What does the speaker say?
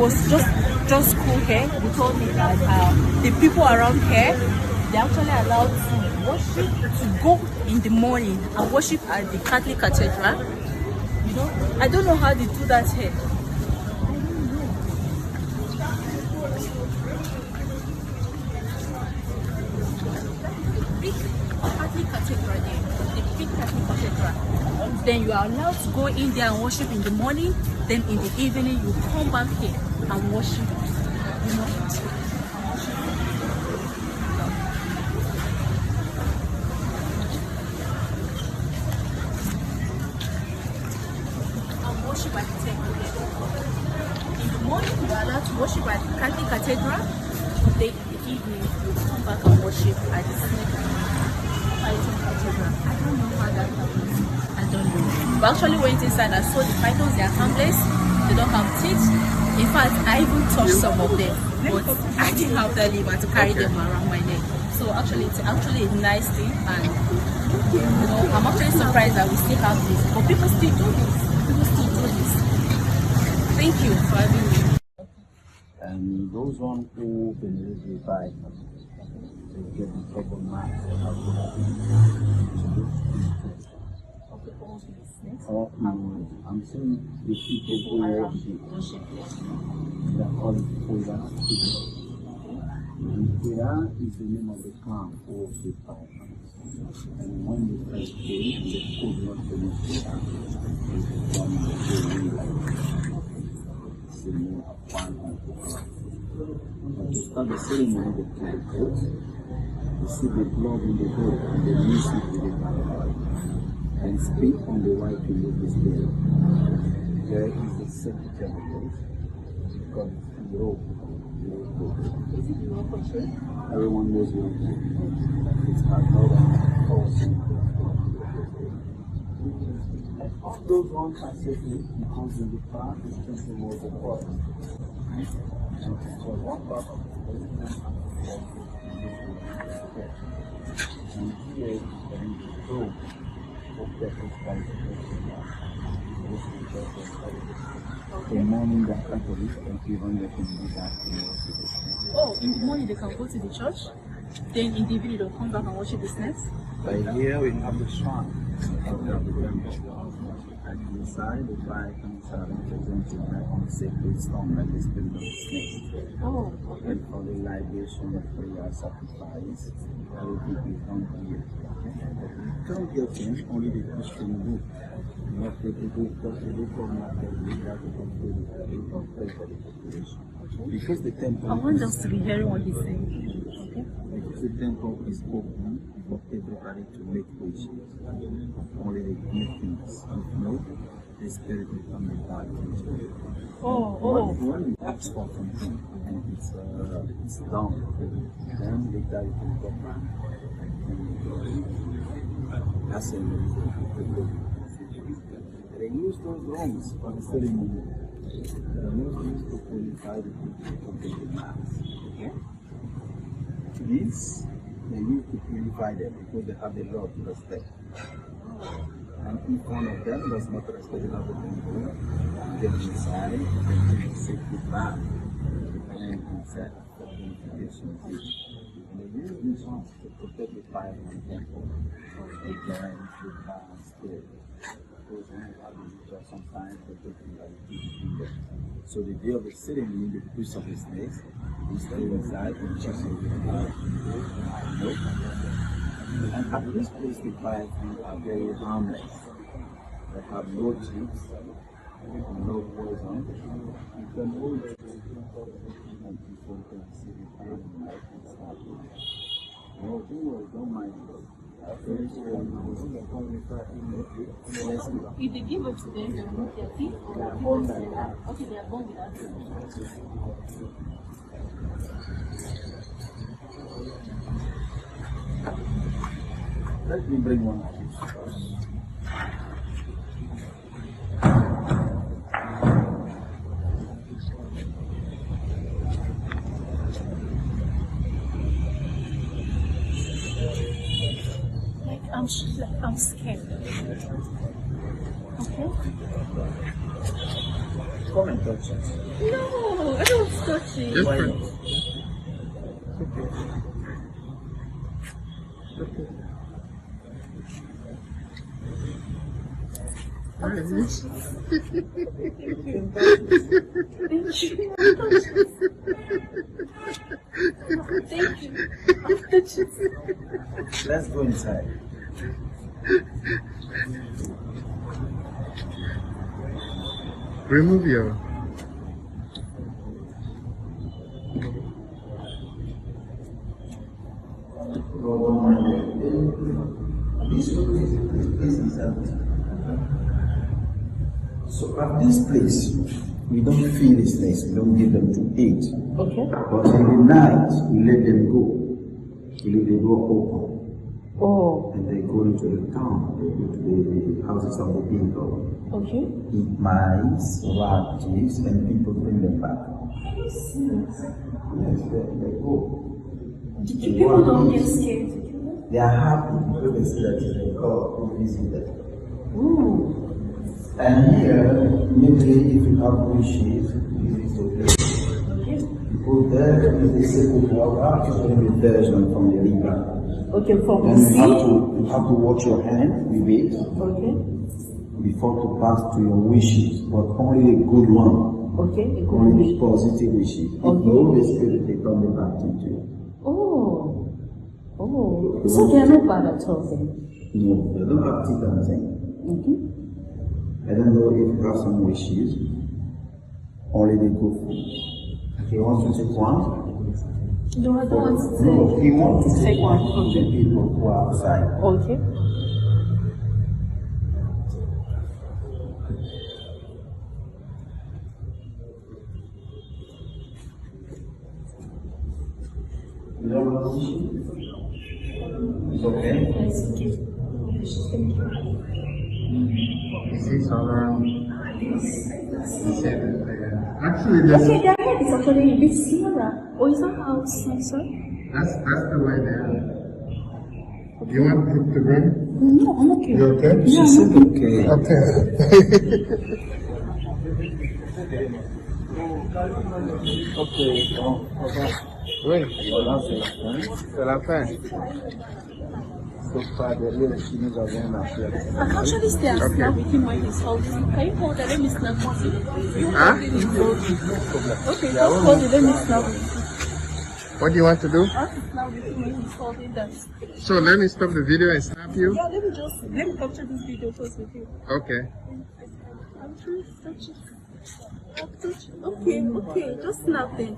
was just cool here. He told me that the people around here, they're actually allowed to worship, to go in the morning and worship at the Catholic Cathedral. You know, I don't know how they do that here. Big Catholic Cathedral there, the big Catholic Cathedral. Then you are allowed to go in there and worship in the morning. Then in the evening you come back here and worship. You know. Worship at the temple. In the morning, you are allowed to worship at the Catholic Cathedral. Then in the evening, you come back and worship at the Python Cathedral. I don't know how that happens. I don't know. We actually went inside and saw the pythons. They are harmless. They don't have teeth. In fact, I even touched some of them, but I didn't have the liver to carry them around my neck. So actually, it's actually a nice thing, and you know, I'm actually surprised that we still have this, but people still do this. Thank you for having me. And those one who believe the Bible, they get in trouble now. I'm saying the people who worship, they are called Ouidah. And Ouidah is the name of the clan who worship Bible. And when the first came, they could not finish Ouidah. But to start the ceremony, they kill the goat, they see the blood in the goat, and they mix it with the Bible, and spit on the white to make this day. There is the secretary of the place, because it's the rope. Is it the rope for sure? Everyone knows the rope. It's not than awesome. Those ones are safely because in the past the temple was a forest. And so one part of the and here is the road of the the morning they are Catholic and even they can do that in the Oh, in the morning they can go to the church, then in the evening they'll come back and worship the snakes? But here we have the shrine of the temple. And inside the fire comes out represented on the sacred stone, like the spirit of the snake. Oh, okay. And for the libation of prayer sacrifice, everything is done here. You can't get in only the Christian group. Not the group of the local market, because the temple. I want us to be hearing what he's saying. Okay. Because the temple is open for everybody to make wishes. Only the good things. If not, the spirit will come in back. When you ask for something and it's done, then the guy will come back. That's a they use those rooms for the ceremony. They used to purify the people from the mass. This, they used to purify them because they have the law to respect. And if one of them does not respect the law of the temple, they inside, they can say goodbye. And inside, the purification is used. And they use these ones to protect the fire from the temple. They can spirit. Sometimes so the day of the ceremony, the priest of the snakes is still inside and chasing the fire. And at this place, the pythons are very harmless. They have no chips, no poison. You can hold it and people can see the fire and start. No, don't mind it. If they give it to them, they will not their teeth. They are born with that. Okay, they are born with that. Let me bring one of these first. I'm scared. Okay. Come and touch it. No, I don't touch it. Just Why pray. not? Thank you. Thank you. Let's go inside. Remove your. This is empty. So at this place, we don't feed the snakes, we don't give them to eat. Okay. But in the night, we let them go. We leave the door open. Oh, And they go into the town, they go to the houses of the people, okay. eat mice, rats, and people bring them back. Yes, they go. People don't get scared to kill them? They are happy because they see that it's a God who visit them. Ooh. And here, maybe if you have wishes, this is the place. Okay. Because there is a sacred water, it's going to be version from the river. Okay, from the And sea? you have to watch your hand with it Okay. before to pass to your wishes, but only a good one. Okay, a good Only wish. positive wishes. If Okay. no, the spirit they come back to you. Oh. Oh. So they are not bad at all then? No, they don't have teeth and thing. Okay. I don't know if you have some wishes. Only the good food. He wants to take one. No, I don't want to No, he wants to take one. from the people who are outside. Okay. You don't want to wish? It's okay. Yes, okay. Thank you. You see some around. You see that actually, Okay, their head is actually a bit smaller. Oh, is that how it's sorry? that's the way they are. You want to bring? No, I'm okay. You okay? She said okay. Okay. Okay. Oui. Voilà, C'est la fin. so far derrière les Chinois avaient un affaire. I can actually stay and snap with him when he's holding. Can you hold it? Let me snap one. You Huh? hold it and hold it. Okay, just hold it. Let me snap with him. What do you want to do? I want to snap with him when he's holding that. So let me stop the video and snap you. Yeah, let me capture this video first with you. Okay. I'm trying to touch it. I'll touch it. Okay, just snap then.